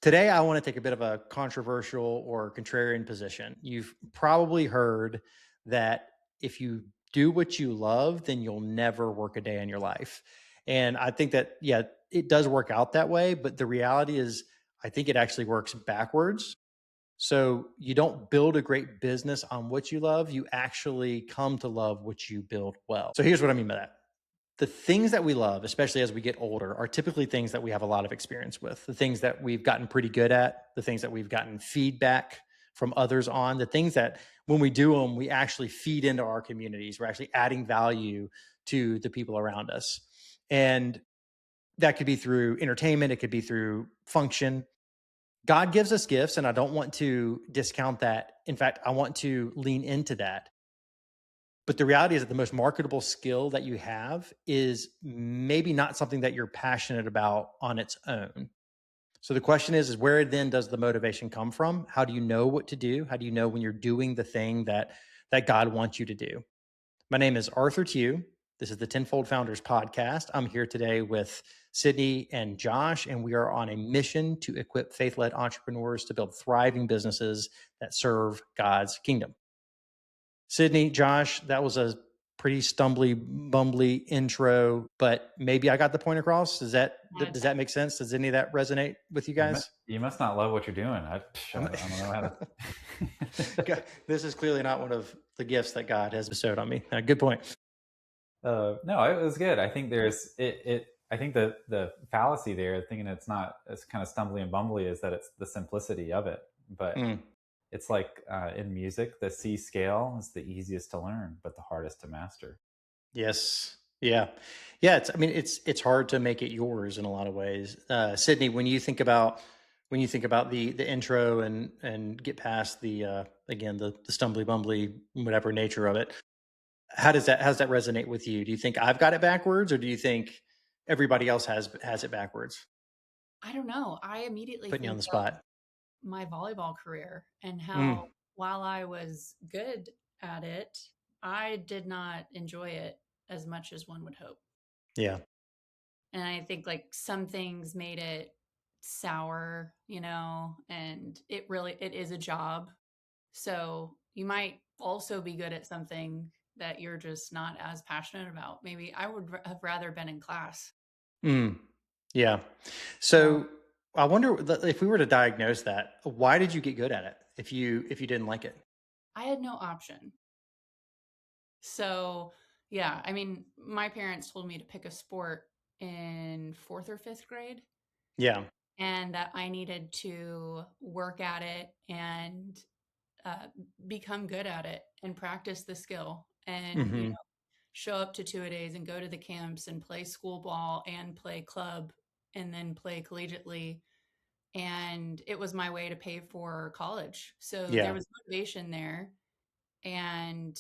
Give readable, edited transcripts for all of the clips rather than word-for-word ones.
Today, I want to take a bit of a controversial or contrarian position. You've probably heard that if you do what you love, then you'll never work a day in your life. And I think that, yeah, it does work out that way. But the reality is, I think it actually works backwards. So you don't build a great business on what you love. You actually come to love what you build well. So here's what I mean by that. The things that we love, especially as we get older, are typically things that we have a lot of experience with, the things that we've gotten pretty good at, the things that we've gotten feedback from others on, the things that when we do them, we actually feed into our communities. We're actually adding value to the people around us. And that could be through entertainment, it could be through function. God gives us gifts, and I don't want to discount that. In fact, I want to lean into that. But the reality is that the most marketable skill that you have is maybe not something that you're passionate about on its own. So the question is where then does the motivation come from? How do you know what to do? How do you know when you're doing the thing that God wants you to do? My name is Arthur Tew. This is the Tenfold Founders podcast. I'm here today with Sydney and Josh, and we are on a mission to equip faith-led entrepreneurs to build thriving businesses that serve God's kingdom. Sydney, Josh, that was a pretty stumbly, bumbly intro, but maybe I got the point across. Does that make sense? Does any of that resonate with you guys? You must not love what you're doing. I don't know how to. This is clearly not one of the gifts that God has bestowed on me. Good point. No, it was good. I think there's it. I think the fallacy there, thinking it's not as kind of stumbly and bumbly, is that it's the simplicity of it. But it's like in music, the C scale is the easiest to learn, but the hardest to master. Yes. Yeah. Yeah. It's hard to make it yours in a lot of ways. Sydney, when you think about the intro and get past the again the stumbly bumbly whatever nature of it, how does that resonate with you? Do you think I've got it backwards, or do you think everybody else has it backwards? I don't know. I immediately Putting you on think the of spot. my volleyball career and Mm, how while I was good at it, I did not enjoy it as much as one would hope. yeah. And I think like some things made it sour, and it is a job. So you might also be good at something that you're just not as passionate about. Maybe I would have rather been in class. Mm, yeah. So So I wonder if we were to diagnose that, why did you get good at it if you didn't like it? I had no option. So, yeah, I mean, my parents told me to pick a sport in fourth or fifth grade Yeah. and that I needed to work at it and uh, become good at it and practice the skill and, Hmm. show up to two-a-days and go to the camps and play school ball and play club and then play collegiately. And it was my way to pay for college. So there Yeah. was motivation there. And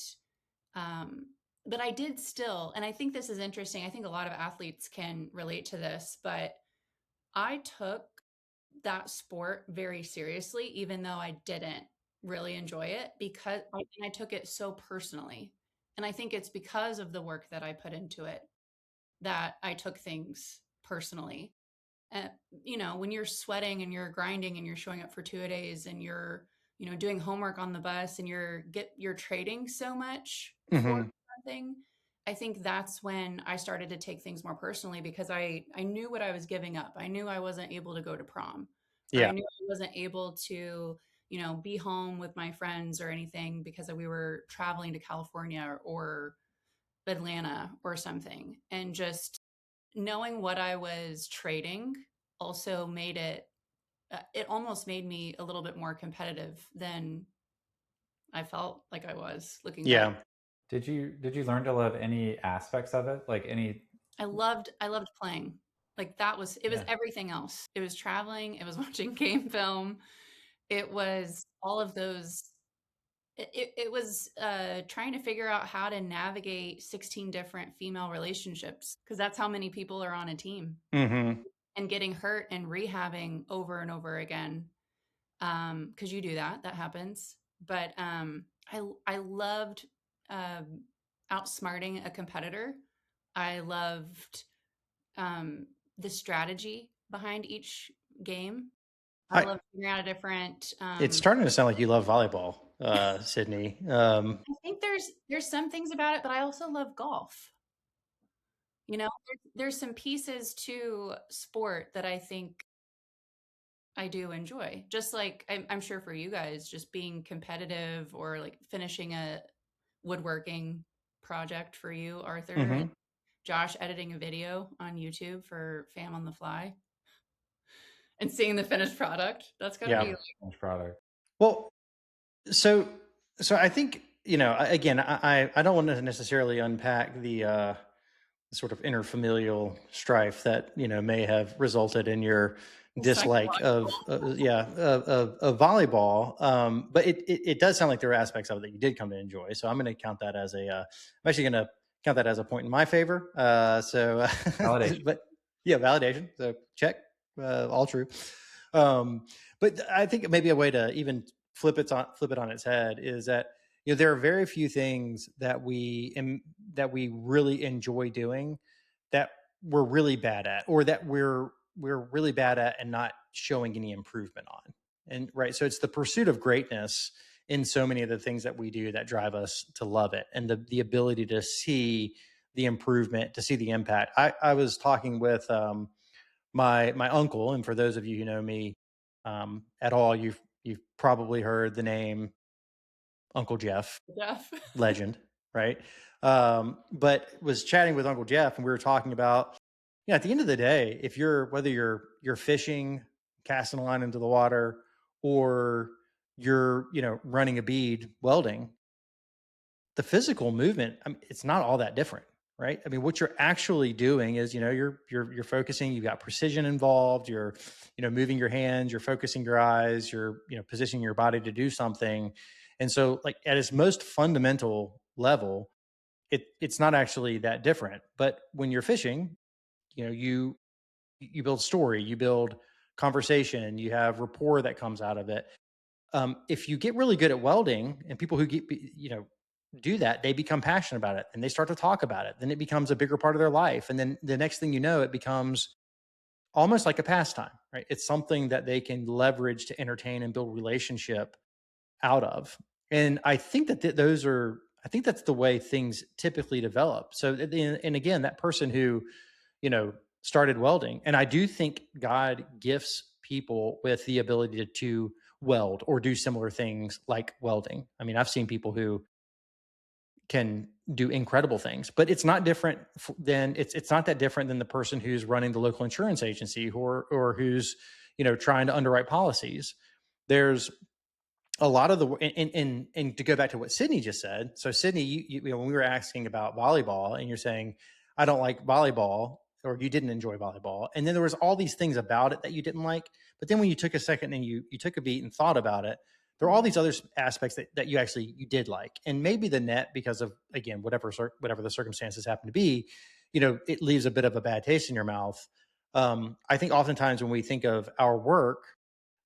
Um, but I did still, and I think this is interesting. I think a lot of athletes can relate to this, but I took that sport very seriously, even though I didn't really enjoy it because I took it so personally. And I think it's because of the work that I put into it that I took things personally. And, when you're sweating and you're grinding and you're showing up for two-a-days and you're, doing homework on the bus and you're trading so much for Hmm. something, I think that's when I started to take things more personally because I knew what I was giving up. I knew I wasn't able to go to prom, or I Yeah. knew I wasn't able to, be home with my friends or anything because we were traveling to California or Atlanta or something. And just knowing what I was trading also made it almost made me a little bit more competitive than I felt like I was looking back. Yeah. Did you learn to love any aspects of it? Like any? I loved playing. Like it was Yeah. everything else. It was traveling, it was watching game film, it was all of those. It was trying to figure out how to navigate 16 different female relationships because that's how many people are on a team, Hmm. and getting hurt and rehabbing over and over again. Because you do that happens. But I loved outsmarting a competitor. I loved the strategy behind each game. I love figuring out a different. It's starting to sound like you love volleyball, Sydney. I think there's some things about it, but I also love golf. There's some pieces to sport that I think I do enjoy. Just like I'm sure for you guys, just being competitive or like finishing a woodworking project for you, Arthur, and Josh editing a video on YouTube for Fam on the Fly and seeing the finished product. That's got to be finished product. Well, so I think, again, I don't want to necessarily unpack the sort of interfamilial strife that may have resulted in your dislike of volleyball, but it does sound like there are aspects of it that you did come to enjoy. So I'm going to count that as I'm actually going to count that as a point in my favor. Validation. But yeah, validation. So check, all true. But I think maybe a way to even flip it on its head is that there are very few things that we really enjoy doing that we're really bad at, or that we're really bad at and not showing any improvement on. And right, so it's the pursuit of greatness in so many of the things that we do that drive us to love it, and the ability to see the improvement, to see the impact. I was talking with my uncle, and for those of you who know me at all, you've probably heard the name Uncle Jeff. Legend, right? But was chatting with Uncle Jeff, and we were talking about, at the end of the day, if whether you're fishing, casting a line into the water, or you're running a bead, welding, the physical movement, it's not all that different, right? I mean, what you're actually doing is, you're focusing. You've got precision involved. You're moving your hands. You're focusing your eyes. You're positioning your body to do something. And so, like, at its most fundamental level, it's not actually that different. But when you're fishing, you build story, you build conversation, you have rapport that comes out of it. If you get really good at welding, and people who do that, they become passionate about it and they start to talk about it. Then it becomes a bigger part of their life. And then the next thing you know, it becomes almost like a pastime, right? It's something that they can leverage to entertain and build relationship out of. And I think that I think that's the way things typically develop. So, and again, that person who, started welding, and I do think God gifts people with the ability to weld or do similar things like welding. I mean, I've seen people who can do incredible things, but it's not different than it's not that different than the person who's running the local insurance agency or who's trying to underwrite policies. There's a lot of the and to go back to what Sydney just said. So Sydney, you when we were asking about volleyball, and you're saying I don't like volleyball, or you didn't enjoy volleyball, and then there was all these things about it that you didn't like. But then when you took a second and you took a beat and thought about it, there are all these other aspects that you did like. And maybe the net, because of, again, whatever the circumstances happen to be, it leaves a bit of a bad taste in your mouth. I think oftentimes when we think of our work,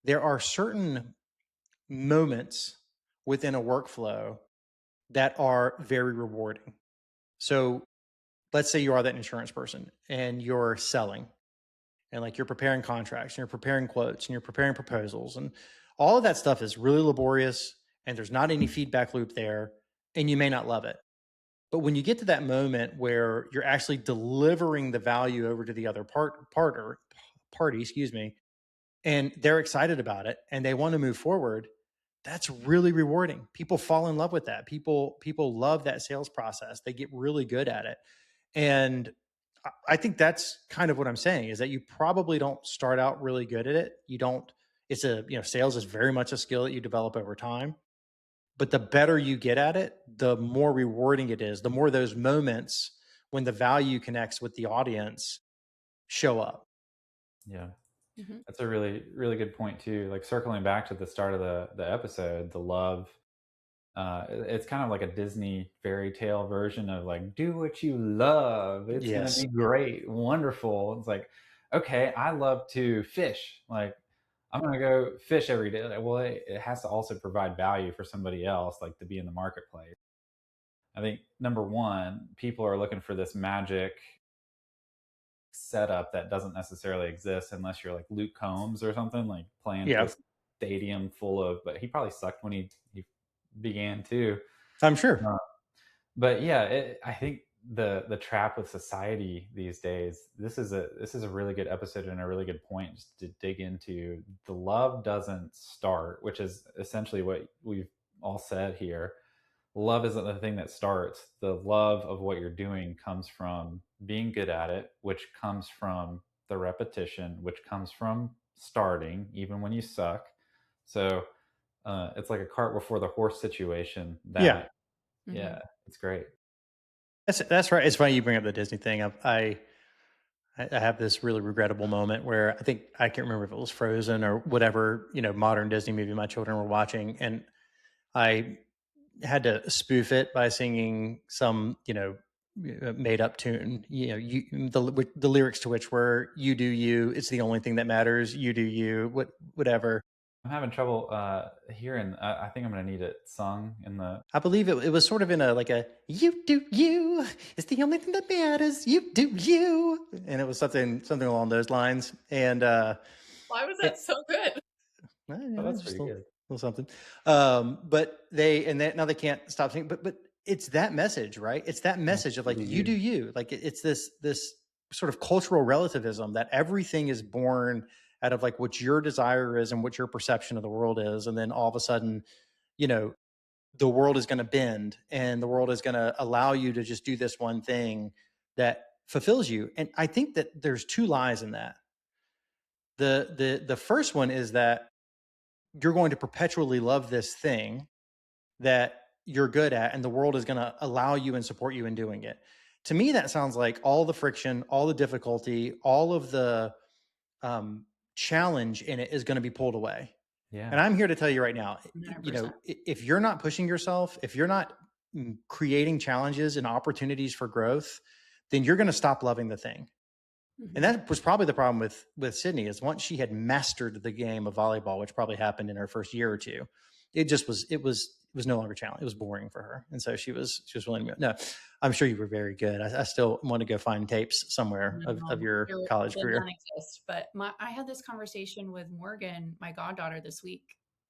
there are certain moments within a workflow that are very rewarding. So let's say you are that insurance person and you're selling, and like you're preparing contracts and you're preparing quotes and you're preparing proposals, and all of that stuff is really laborious, and there's not any feedback loop there, and you may not love it. But when you get to that moment where you're actually delivering the value over to the other party, and they're excited about it and they want to move forward, that's really rewarding. People fall in love with that. People love that sales process. They get really good at it. And I think that's kind of what I'm saying, is that you probably don't start out really good at it. Sales is very much a skill that you develop over time. But the better you get at it, the more rewarding it is, the more those moments when the value connects with the audience show up. Yeah. Mm-hmm. That's a really, really good point too. Like, circling back to the start of the episode, the love, it's kind of like a Disney fairy tale version of like, do what you love. It's going to be great, wonderful. It's like, okay, I love to fish. Like, I'm going to go fish every day. Well, it has to also provide value for somebody else, like to be in the marketplace. I think number one, people are looking for this magic setup that doesn't necessarily exist unless you're like Luke Combs or something, like playing to Yeah, a stadium full of, but he probably sucked when he began too. I'm sure. But yeah, I think the trap with society these days. This is a really good episode and a really good point just to dig into. The love doesn't start, which is essentially what we've all said here. Love isn't the thing that starts. The love of what you're doing comes from being good at it, which comes from the repetition, which comes from starting even when you suck. So it's like a cart before the horse situation. Yeah, That yeah, it's great. that's right. It's funny you bring up the Disney thing. I have this really regrettable moment where I can't remember if it was Frozen or whatever, modern Disney movie my children were watching, and I had to spoof it by singing some, made up tune, the lyrics to which were "You do you, it's the only thing that matters. You do you, whatever." I'm having trouble hearing. I think I'm going to need it sung in the. I believe it was sort of in a "You do you, it's the only thing that matters. You do you," and it was something along those lines. And why was that so good? Oh, that's pretty good. Little something. But now they can't stop singing. But it's that message, right? It's that message of like you do you. Like it's this sort of cultural relativism that everything is born out of like what your desire is and what your perception of the world is, and then all of a sudden, the world is going to bend and the world is going to allow you to just do this one thing that fulfills you. And I think that there's two lies in that. The first one is that you're going to perpetually love this thing that you're good at, and the world is going to allow you and support you in doing it. To me, that sounds like all the friction, all the difficulty, all of the challenge in it is going to be pulled away. Yeah. And I'm here to tell you right now, 100%. If you're not pushing yourself, if you're not creating challenges and opportunities for growth, then you're going to stop loving the thing. And that was probably the problem with Sydney, is once she had mastered the game of volleyball, which probably happened in her first year or two, it was no longer challenging. It was boring for her. And so she was willing to, no, I'm sure you were very good. I still want to go find tapes somewhere of your college career. Exist, but I had this conversation with Morgan, my goddaughter, this week,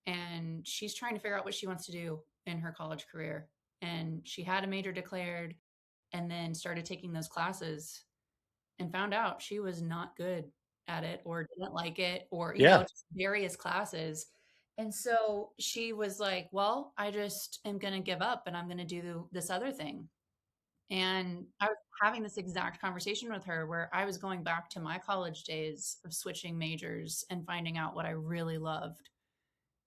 and she's trying to figure out what she wants to do in her college career. And she had a major declared and then started taking those classes and found out she was not good at it or didn't like it, or, just various classes. And so she was like, well, I just am going to give up and I'm going to do this other thing. And I was having this exact conversation with her where I was going back to my college days of switching majors and finding out what I really loved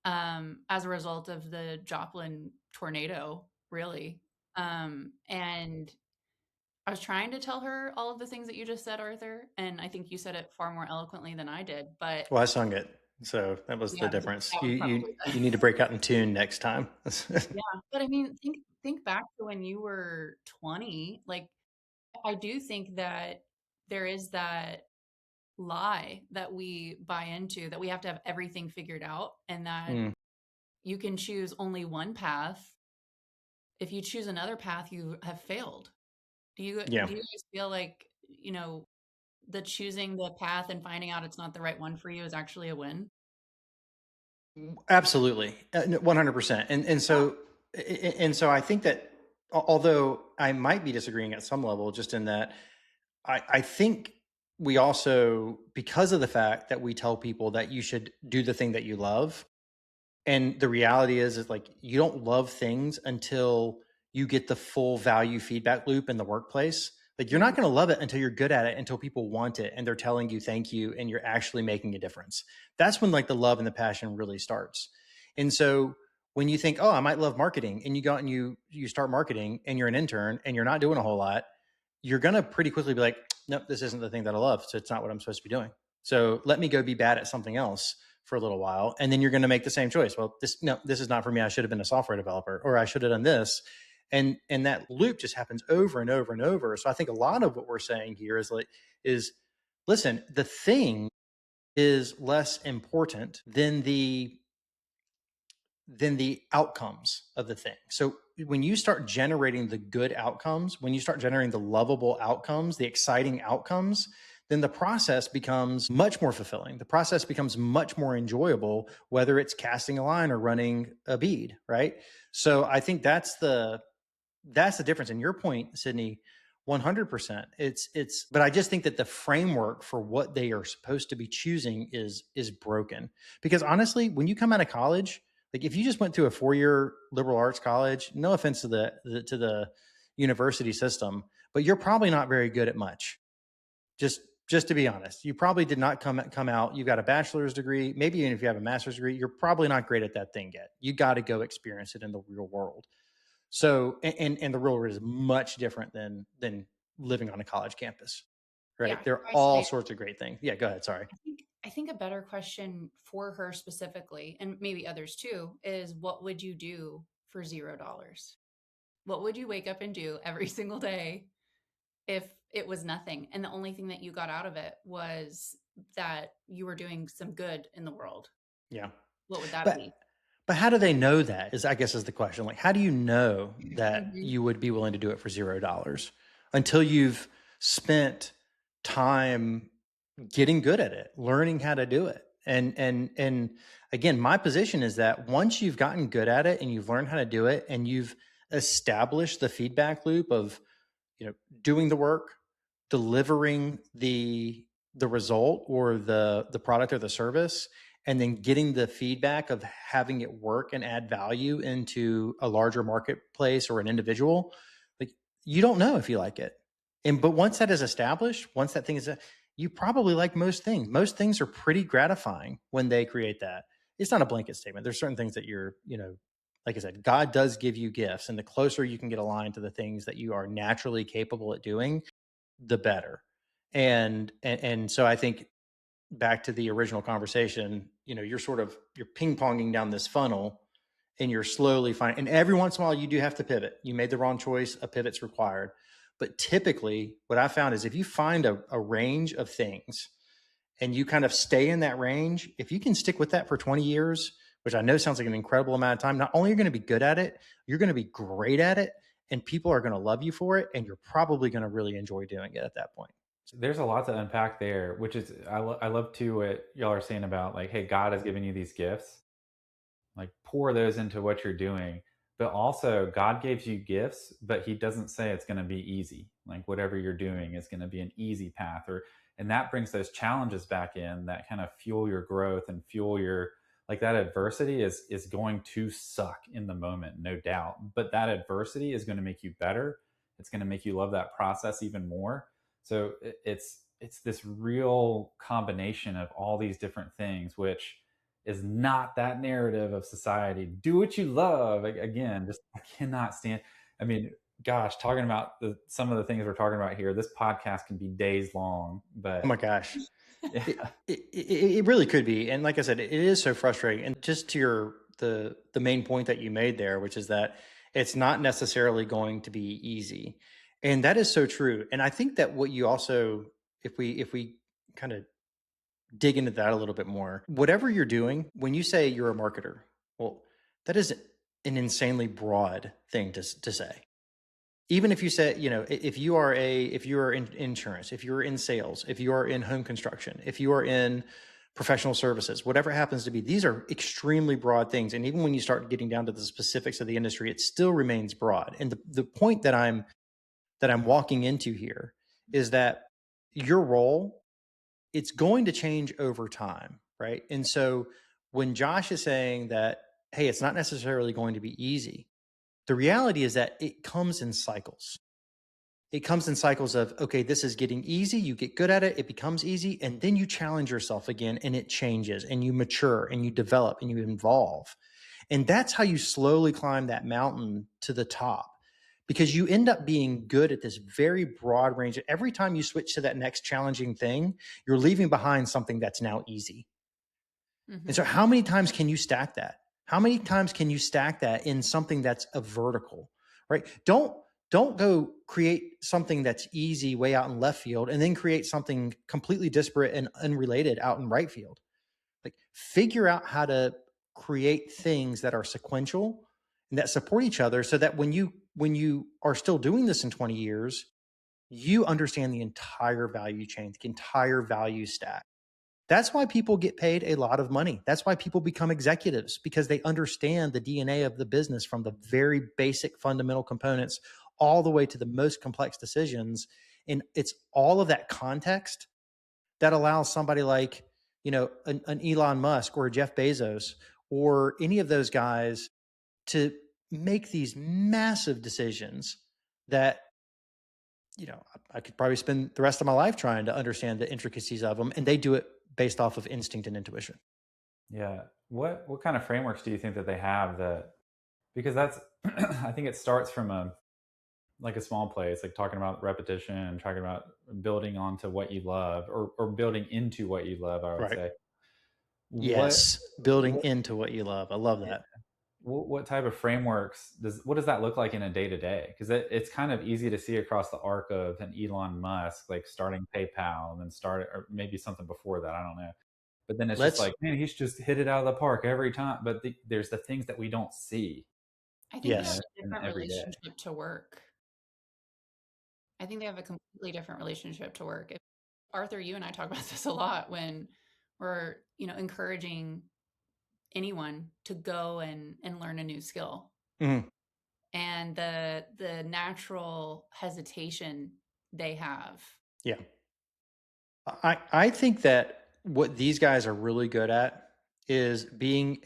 as a result of the Joplin tornado, really. And I was trying to tell her all of the things that you just said, Arthur, and I think you said it far more eloquently than I did. But well, I sung it, so that was the difference. You need to break out in tune next time. Yeah, but I mean, think back to when you were 20. Like, I do think that there is that lie that we buy into, that we have to have everything figured out, and that you can choose only one path. If you choose another path, you have failed. Do you guys feel like, the choosing the path and finding out it's not the right one for you is actually a win? Absolutely. 100%. And so I think that, although I might be disagreeing at some level, just in that I think we also, because of the fact that we tell people that you should do the thing that you love, and the reality is like, you don't love things until you get the full value feedback loop in the workplace. Like, you're not going to love it until you're good at it, until people want it and they're telling you thank you and you're actually making a difference. That's when like the love and the passion really starts. And so when you think, oh, I might love marketing, and you go out and you start marketing and you're an intern and you're not doing a whole lot, you're going to pretty quickly be like, nope, this isn't the thing that I love. So it's not what I'm supposed to be doing. So let me go be bad at something else for a little while. And then you're going to make the same choice. Well, this is not for me. I should have been a software developer, or I should have done this. And that loop just happens over and over and over. So I think a lot of what we're saying here is listen, the thing is less important than the outcomes of the thing. So when you start generating the good outcomes, when you start generating the lovable outcomes, the exciting outcomes, then the process becomes much more fulfilling. The process becomes much more enjoyable, whether it's casting a line or running a bead, right? So I think that's the difference. And your point, Sydney, 100%. But I just think that the framework for what they are supposed to be choosing is broken. Because honestly, when you come out of college, like if you just went to a 4-year liberal arts college, no offense to the university system, but you're probably not very good at much. Just to be honest, you probably did not come out. You've got a bachelor's degree, maybe even if you have a master's degree, you're probably not great at that thing yet. You got to go experience it in the real world. So, and the real world is much different than living on a college campus, right? Yeah, There are all sorts of great things. Yeah, go ahead. Sorry. I think a better question for her specifically, and maybe others too, is what would you do for $0? What would you wake up and do every single day if it was nothing? And the only thing that you got out of it was that you were doing some good in the world. Yeah. What would that be? But how do they know that is, I guess, is the question. Like, how do you know that you would be willing to do it for $0 until you've spent time getting good at it, learning how to do it? And again, my position is that once you've gotten good at it and you've learned how to do it and you've established the feedback loop of, doing the work, delivering the result or the product or the service, and then getting the feedback of having it work and add value into a larger marketplace or an individual, like you don't know if you like it. But once that is established, once that thing is, you probably like most things. Most things are pretty gratifying when they create that. It's not a blanket statement. There's certain things that you're, like I said, God does give you gifts, and the closer you can get aligned to the things that you are naturally capable at doing, the better. And so I think back to the original conversation, you're ping-ponging down this funnel and you're slowly finding, and every once in a while you do have to pivot. You made the wrong choice, a pivot's required. But typically what I found is if you find a range of things and you kind of stay in that range, if you can stick with that for 20 years, which I know sounds like an incredible amount of time, not only are you going to be good at it, you're going to be great at it, and people are going to love you for it, and you're probably going to really enjoy doing it at that point. There's a lot to unpack there, which is I love too what y'all are saying about like, hey, God has given you these gifts, like pour those into what you're doing. But also God gives you gifts, but he doesn't say it's going to be easy. Like whatever you're doing is going to be an easy path, and that brings those challenges back in that kind of fuel your growth and fuel your, like that adversity is going to suck in the moment, no doubt. But that adversity is going to make you better. It's going to make you love that process even more. So it's this real combination of all these different things, which is not that narrative of society. Do what you love. Again, just I cannot stand. I mean, gosh, talking about some of the things we're talking about here, this podcast can be days long. But oh my gosh, it really could be. And like I said, it is so frustrating. And just to the main point that you made there, which is that it's not necessarily going to be easy. And that is so true. And I think that what you also, if we kind of dig into that a little bit more, whatever you're doing, when you say you're a marketer, well, that is an insanely broad thing to say. Even if you say, if you are in insurance, if you're in sales, if you are in home construction, if you are in professional services, whatever it happens to be, these are extremely broad things. And even when you start getting down to the specifics of the industry, it still remains broad. And the point that I'm walking into here is that your role, it's going to change over time, right? And so when Josh is saying that, hey, it's not necessarily going to be easy, the reality is that it comes in cycles. It comes in cycles of, okay, this is getting easy, you get good at it, it becomes easy, and then you challenge yourself again and it changes and you mature and you develop and you evolve. And that's how you slowly climb that mountain to the top, because you end up being good at this very broad range. Every time you switch to that next challenging thing, you're leaving behind something that's now easy. Mm-hmm. And so how many times can you stack that? How many times can you stack that in something that's a vertical, right? Don't go create something that's easy way out in left field and then create something completely disparate and unrelated out in right field. Like figure out how to create things that are sequential and that support each other so that when you are still doing this in 20 years, you understand the entire value chain, the entire value stack. That's why people get paid a lot of money. That's why people become executives, because they understand the DNA of the business from the very basic fundamental components all the way to the most complex decisions. And it's all of that context that allows somebody like, an Elon Musk or a Jeff Bezos or any of those guys to make these massive decisions that, I could probably spend the rest of my life trying to understand the intricacies of them. And they do it based off of instinct and intuition. Yeah. What kind of frameworks do you think that they have that, because that's, I think it starts from a small place, like talking about repetition, talking about building onto what you love, or building into what you love, I would say. Yes. Building into what you love. I love that. What type of frameworks what does that look like in a day to day? Because it's kind of easy to see across the arc of an Elon Musk, like starting PayPal and then or maybe something before that, I don't know. But then it's just like, man, he's just hit it out of the park every time. But there's the things that we don't see. I think they have a different relationship to work. I think they have a completely different relationship to work. Arthur, you and I talk about this a lot when we're, encouraging anyone to go and learn a new skill. Mm-hmm. And the natural hesitation they have. Yeah. I think that what these guys are really good at is a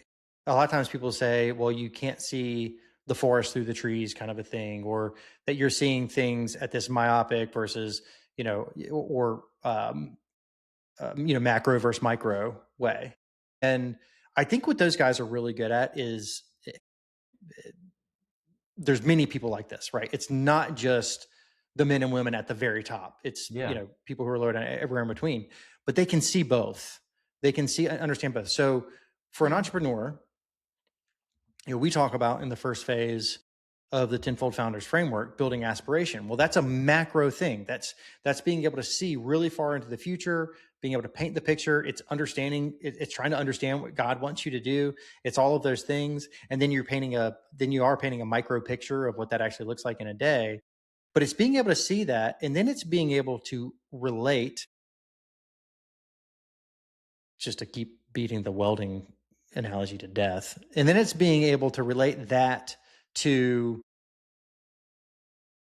lot of times people say, well, you can't see the forest through the trees kind of a thing, or that you're seeing things at this myopic versus, macro versus micro way. And I think what those guys are really good at is there's many people like this, right? It's not just the men and women at the very top. It's, people who are lower everywhere in between, but they can see both. They can understand both. So for an entrepreneur, we talk about in the first phase of the Tenfold Founders Framework, building aspiration. Well, that's a macro thing. That's being able to see really far into the future, being able to paint the picture. It's understanding. It's trying to understand what God wants you to do. It's all of those things, and then you are painting a micro picture of what that actually looks like in a day. But it's being able to see that, and then it's being able to relate. Just to keep beating the welding analogy to death, and then it's being able to relate that to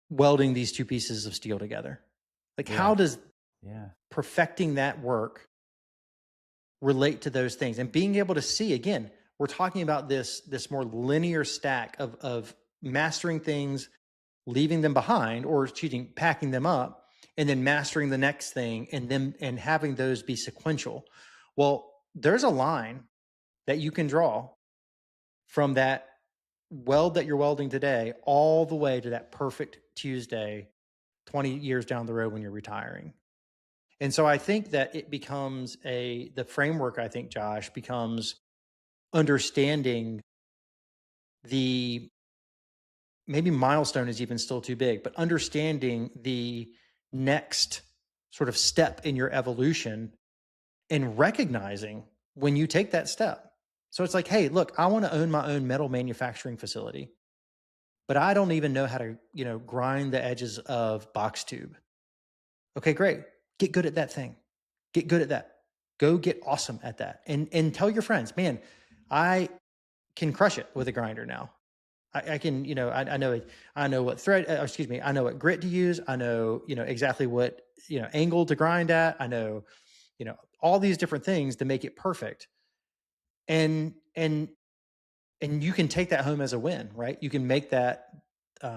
welding these two pieces of steel together. Like, how does perfecting that work relate to those things? And being able to see, again, we're talking about this more linear stack of mastering things, leaving them behind, or packing them up, and then mastering the next thing, and having those be sequential. Well, there's a line that you can draw from that weld that you're welding today all the way to that perfect Tuesday 20 years down the road when you're retiring. And so I think that it becomes the framework, I think, Josh, becomes understanding maybe milestone is even still too big, but understanding the next sort of step in your evolution and recognizing when you take that step. So it's like, hey, look, I want to own my own metal manufacturing facility, but I don't even know how to, grind the edges of box tube. Okay, great. Get good at that thing. Get good at that. Go get awesome at that. And tell your friends, man, I can crush it with a grinder now. I can, I know what I know what grit to use. I know, exactly what, angle to grind at. I know, all these different things to make it perfect. And you can take that home as a win, right? You can make that, we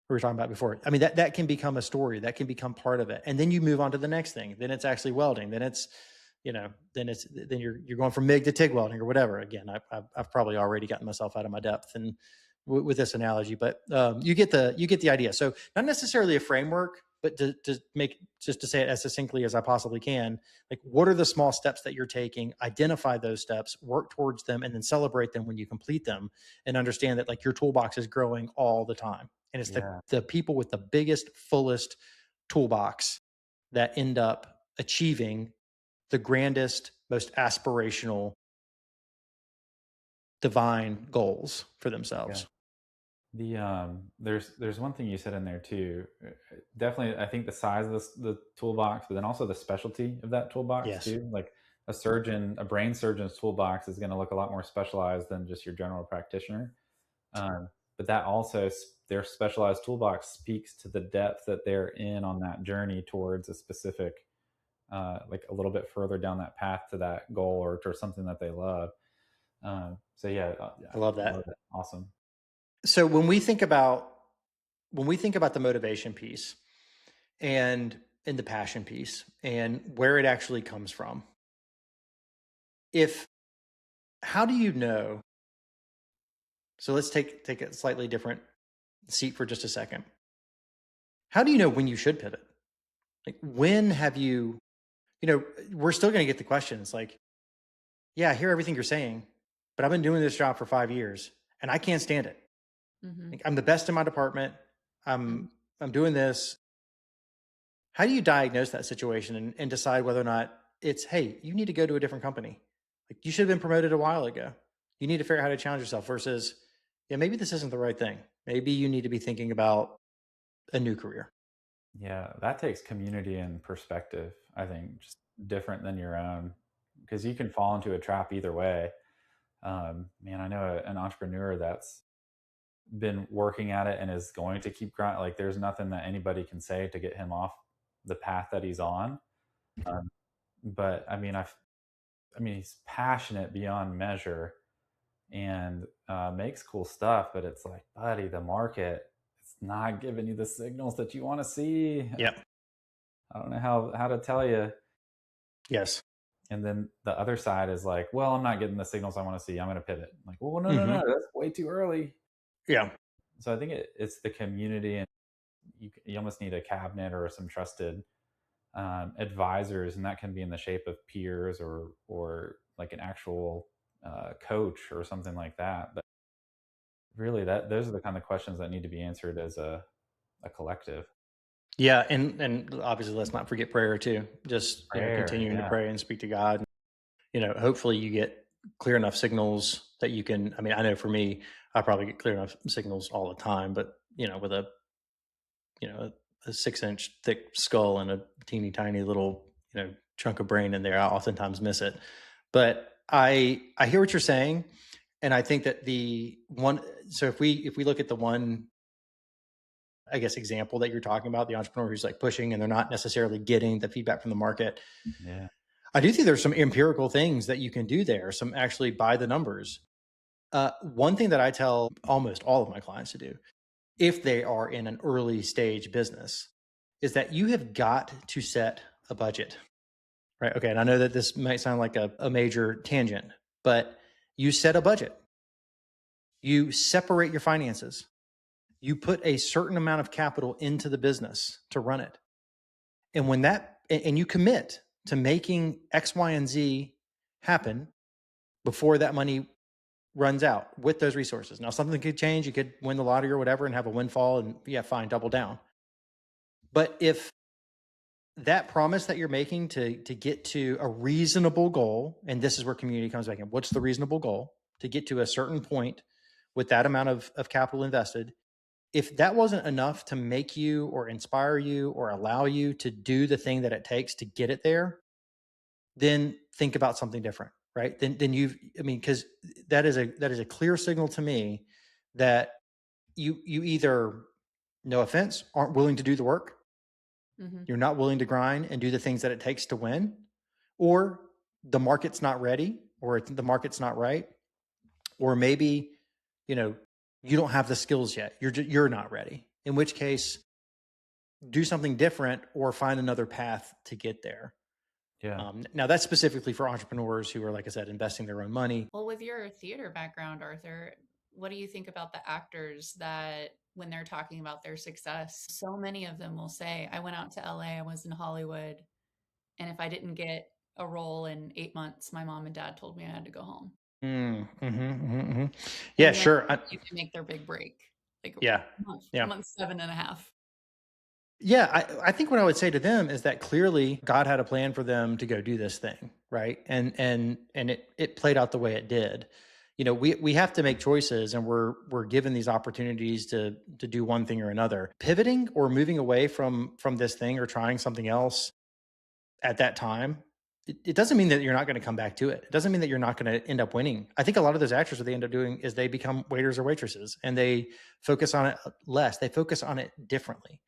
were talking about before. I mean, that can become a story, that can become part of it. And then you move on to the next thing. Then it's actually welding. Then it's, then you're going from MIG to TIG welding or whatever. Again, I've probably already gotten myself out of my depth and with this analogy, but you get the idea. So not necessarily a framework, but to say it as succinctly as I possibly can, like, what are the small steps that you're taking? Identify those steps, work towards them, and then celebrate them when you complete them, and understand that, like, your toolbox is growing all the time. And it's the people with the biggest, fullest toolbox that end up achieving the grandest, most aspirational, divine goals for themselves. There's one thing you said in there too. Definitely, I think the size of the toolbox, but then also the specialty of that toolbox Yes. too. Like a brain surgeon's toolbox is going to look a lot more specialized than just your general practitioner. But that also, their specialized toolbox speaks to the depth that they're in on that journey towards a specific, like a little bit further down that path to that goal or to something that they love. So yeah, I love I that. love it. Awesome. So when we think about the motivation piece and the passion piece and where it actually comes from, how do you know? So let's take a slightly different seat for just a second. How do you know when you should pivot? Like, when have you, we're still going to get the questions like, yeah, I hear everything you're saying, but I've been doing this job for 5 years and I can't stand it. Like, I'm the best in my department. I'm doing this. How do you diagnose that situation and decide whether or not it's, hey, you need to go to a different company? Like, you should have been promoted a while ago. You need to figure out how to challenge yourself versus, yeah, maybe this isn't the right thing. Maybe you need to be thinking about a new career. Yeah, that takes community and perspective, I think, just different than your own, because you can fall into a trap either way. Man, I know an entrepreneur that's been working at it and is going to keep grinding. Like, there's nothing that anybody can say to get him off the path that he's on. But I mean, he's passionate beyond measure and makes cool stuff. But it's like, buddy, the market, it's not giving you the signals that you want to see. Yeah. I don't know how to tell you. Yes. And then the other side is like, well, I'm not getting the signals I want to see. I'm going to pivot. I'm like, well, no, that's way too early. Yeah. So I think it's the community, and you almost need a cabinet or some trusted advisors, and that can be in the shape of peers or like an actual coach or something like that. But really, those are the kind of questions that need to be answered as a collective. Yeah, and obviously let's not forget prayer too. Just continuing to Yeah. pray and speak to God. Hopefully you get clear enough signals that you can. I mean, I know for me, I probably get clear enough signals all the time, but with a 6-inch thick skull and a teeny tiny little chunk of brain in there, I oftentimes miss it. But I hear what you're saying, and I think that the one. So if we look at the one, I guess, example that you're talking about, the entrepreneur who's like pushing and they're not necessarily getting the feedback from the market. Yeah. I do think there's some empirical things that you can do there, some actually by the numbers. One thing that I tell almost all of my clients to do, if they are in an early stage business, is that you have got to set a budget, right? Okay. And I know that this might sound like a major tangent, but you set a budget. You separate your finances. You put a certain amount of capital into the business to run it. And and you commit to making X, Y, and Z happen before that money runs out with those resources. Now, something could change. You could win the lottery or whatever and have a windfall, and yeah, fine, double down. But if that promise that you're making to get to a reasonable goal, and this is where community comes back in, what's the reasonable goal to get to a certain point with that amount of capital invested? If that wasn't enough to make you or inspire you or allow you to do the thing that it takes to get it there, then think about something different, right? Then because that is a clear signal to me that you either, no offense, aren't willing to do the work. You're not willing to grind and do the things that it takes to win, or the market's not ready, or the market's not right, or maybe, you don't have the skills yet. You're not ready. In which case, do something different or find another path to get there. Yeah. Now that's specifically for entrepreneurs who are, like I said, investing their own money. Well, with your theater background, Arthur, what do you think about the actors that when they're talking about their success, so many of them will say, I went out to LA, I was in Hollywood, and if I didn't get a role in 8 months, my mom and dad told me I had to go home. Yeah, sure. You can make their big break. Like, yeah. Month 7.5. Yeah, I think what I would say to them is that clearly God had a plan for them to go do this thing, right? And it played out the way it did. we have to make choices, and we're given these opportunities to do one thing or another. Pivoting or moving away from this thing or trying something else at that time, it doesn't mean that you're not going to come back to it. It doesn't mean that you're not going to end up winning. I think a lot of those actors, what they end up doing is they become waiters or waitresses, and they focus on it less. They focus on it differently.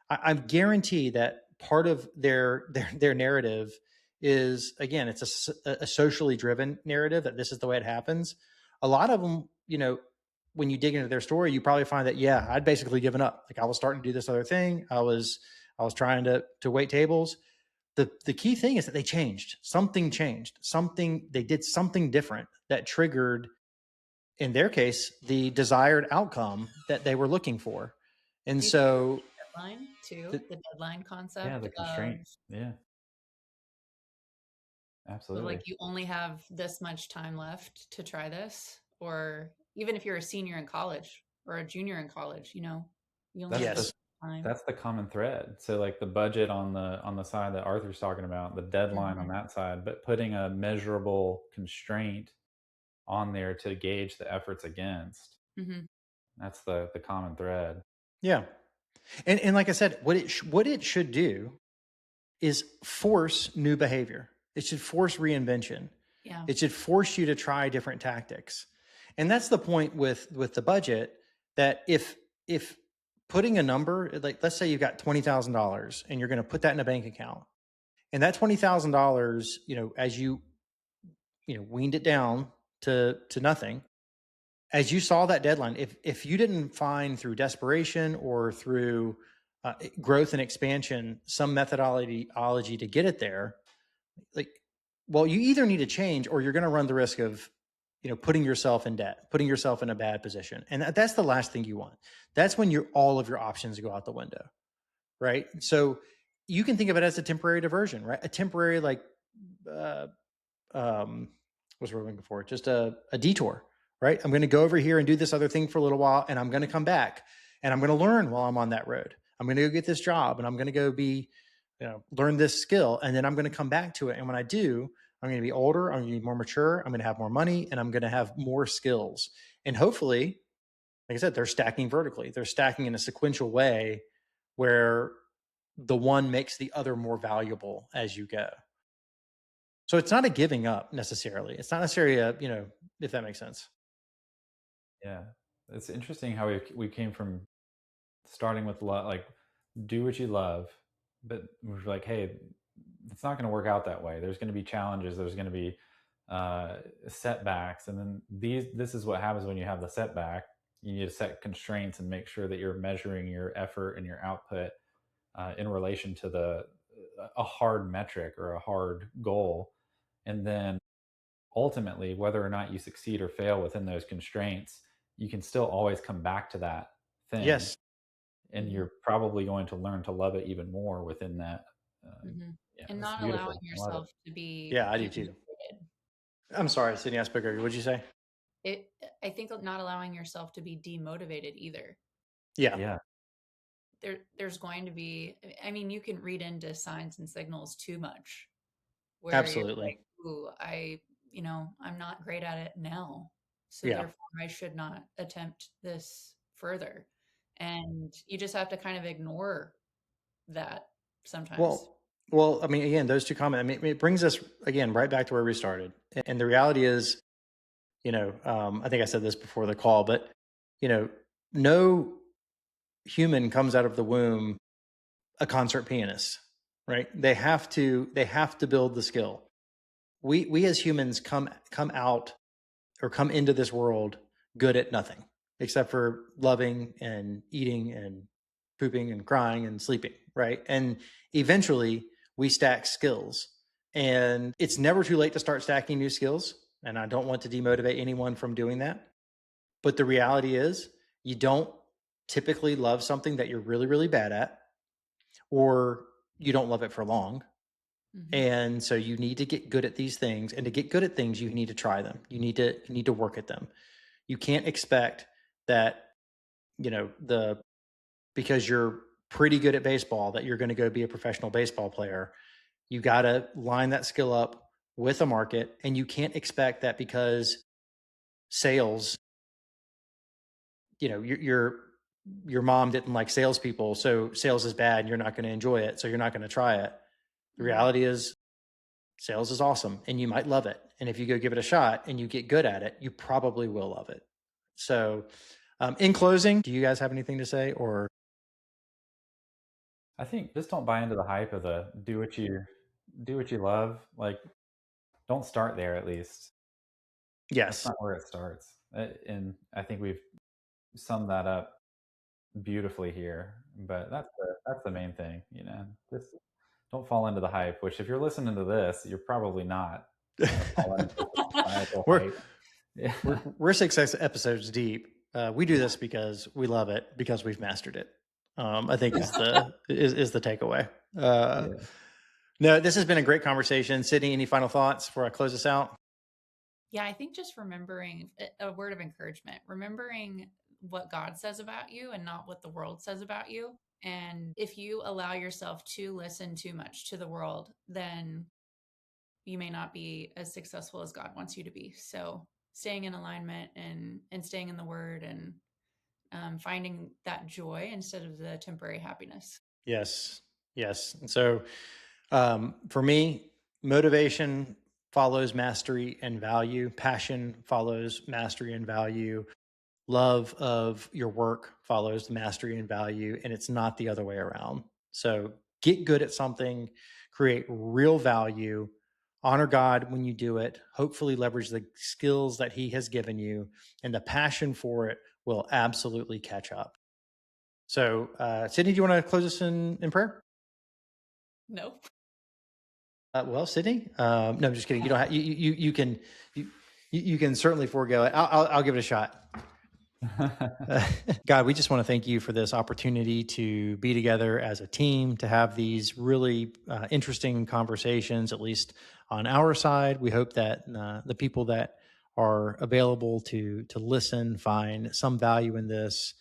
I guarantee that part of their narrative is, again, it's a socially driven narrative that this is the way it happens. A lot of them, when you dig into their story, you probably find that, yeah, I'd basically given up. Like, I was starting to do this other thing. I was trying to wait tables. The key thing is that they changed. Something changed. They did something different that triggered, in their case, the desired outcome that they were looking for. And so deadline too, the deadline concept. Yeah, the constraint. Yeah. Absolutely. Like, you only have this much time left to try this, or even if you're a senior in college or a junior in college, you only have this time. That's the common thread. So like the budget on the side that Arthur's talking about, the deadline on that side, but putting a measurable constraint on there to gauge the efforts against. That's the common thread. Yeah. And like I said, what it should do is force new behavior. It should force reinvention. Yeah. It should force you to try different tactics. And that's the point with the budget, that if putting a number, like, let's say you've got $20,000 and you're going to put that in a bank account, and that $20,000, as you weaned it down to nothing, as you saw that deadline, if you didn't find through desperation or through growth and expansion some methodology to get it there, you either need to change, or you're going to run the risk of putting yourself in debt, putting yourself in a bad position. And that's the last thing you want. That's when all of your options go out the window, right? So you can think of it as a temporary diversion, right? A temporary, what's what we're looking for? Just a detour, right? I'm going to go over here and do this other thing for a little while, and I'm going to come back, and I'm going to learn while I'm on that road. I'm going to go get this job, and I'm going to go learn this skill, and then I'm going to come back to it. And when I do, I'm going to be older, I'm going to be more mature, I'm going to have more money, and I'm going to have more skills. And hopefully, like I said, they're stacking vertically. They're stacking in a sequential way where the one makes the other more valuable as you go. So it's not a giving up necessarily. It's not necessarily if that makes sense. Yeah. It's interesting how we came from starting with like, do what you love, but we're like, hey, it's not going to work out that way. There's going to be challenges. There's going to be setbacks. And then this is what happens when you have the setback. You need to set constraints and make sure that you're measuring your effort and your output in relation to a hard metric or a hard goal. And then ultimately, whether or not you succeed or fail within those constraints, you can still always come back to that thing. Yes. And you're probably going to learn to love it even more within that. Yeah, and not allowing yourself to be. Yeah, I do too. I'm sorry, Sydney, I spoke over you. What'd you say? I think not allowing yourself to be demotivated either. Yeah. There's going to be, you can read into signs and signals too much. Absolutely. Ooh, I'm not great at it now, so therefore I should not attempt this further. And you just have to kind of ignore that sometimes. Well, again, those two comments, it brings us again right back to where we started. And the reality is, I think I said this before the call, but no human comes out of the womb a concert pianist, right? They have to build the skill. We as humans come out or come into this world good at nothing except for loving and eating and pooping and crying and sleeping, right? And eventually we stack skills, and it's never too late to start stacking new skills. And I don't want to demotivate anyone from doing that. But the reality is, you don't typically love something that you're really, really bad at, or you don't love it for long. And so you need to get good at these things, and to get good at things, you need to try them. You need to work at them. You can't expect that, because you're pretty good at baseball, that you're going to go be a professional baseball player. You got to line that skill up with a market, and you can't expect that because sales, your mom didn't like salespeople, so sales is bad and you're not going to enjoy it, so you're not going to try it. The reality is sales is awesome and you might love it. And if you go give it a shot and you get good at it, you probably will love it. So in closing, do you guys have anything to say? Or I think just don't buy into the hype of the do what you love. Like, don't start there. At least that's yes, not where it starts. And I think we've summed that up beautifully here. But that's the main thing. Just don't fall into the hype. Which, if you're listening to this, you're probably not falling into the societal hype. Yeah. We're 6 episodes deep. We do this because we love it, because we've mastered it. I think is the takeaway. No, this has been a great conversation. Sydney, any final thoughts before I close this out? Yeah, I think just remembering a word of encouragement, remembering what God says about you and not what the world says about you. And if you allow yourself to listen too much to the world, then you may not be as successful as God wants you to be. So staying in alignment and staying in the word and finding that joy instead of the temporary happiness. Yes. And so for me, motivation follows mastery and value. Passion follows mastery and value. Love of your work follows mastery and value, and it's not the other way around. So get good at something, create real value, honor God when you do it, hopefully leverage the skills that he has given you, and the passion for it will absolutely catch up. So Sydney, do you want to close us in prayer? No. Well, Sydney, no, I'm just kidding. You don't have, you can certainly forego it. I'll give it a shot. God, we just want to thank you for this opportunity to be together as a team, to have these really interesting conversations, at least on our side. We hope that the people that are available to listen find some value in this.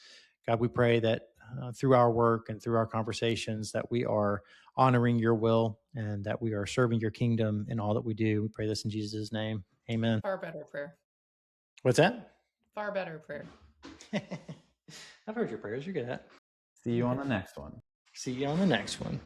God, we pray that through our work and through our conversations that we are honoring your will and that we are serving your kingdom in all that we do. We pray this in Jesus' name. Amen. Far better prayer. What's that? Far better prayer. I've heard your prayers. You're good at. See you on the next one. See you on the next one.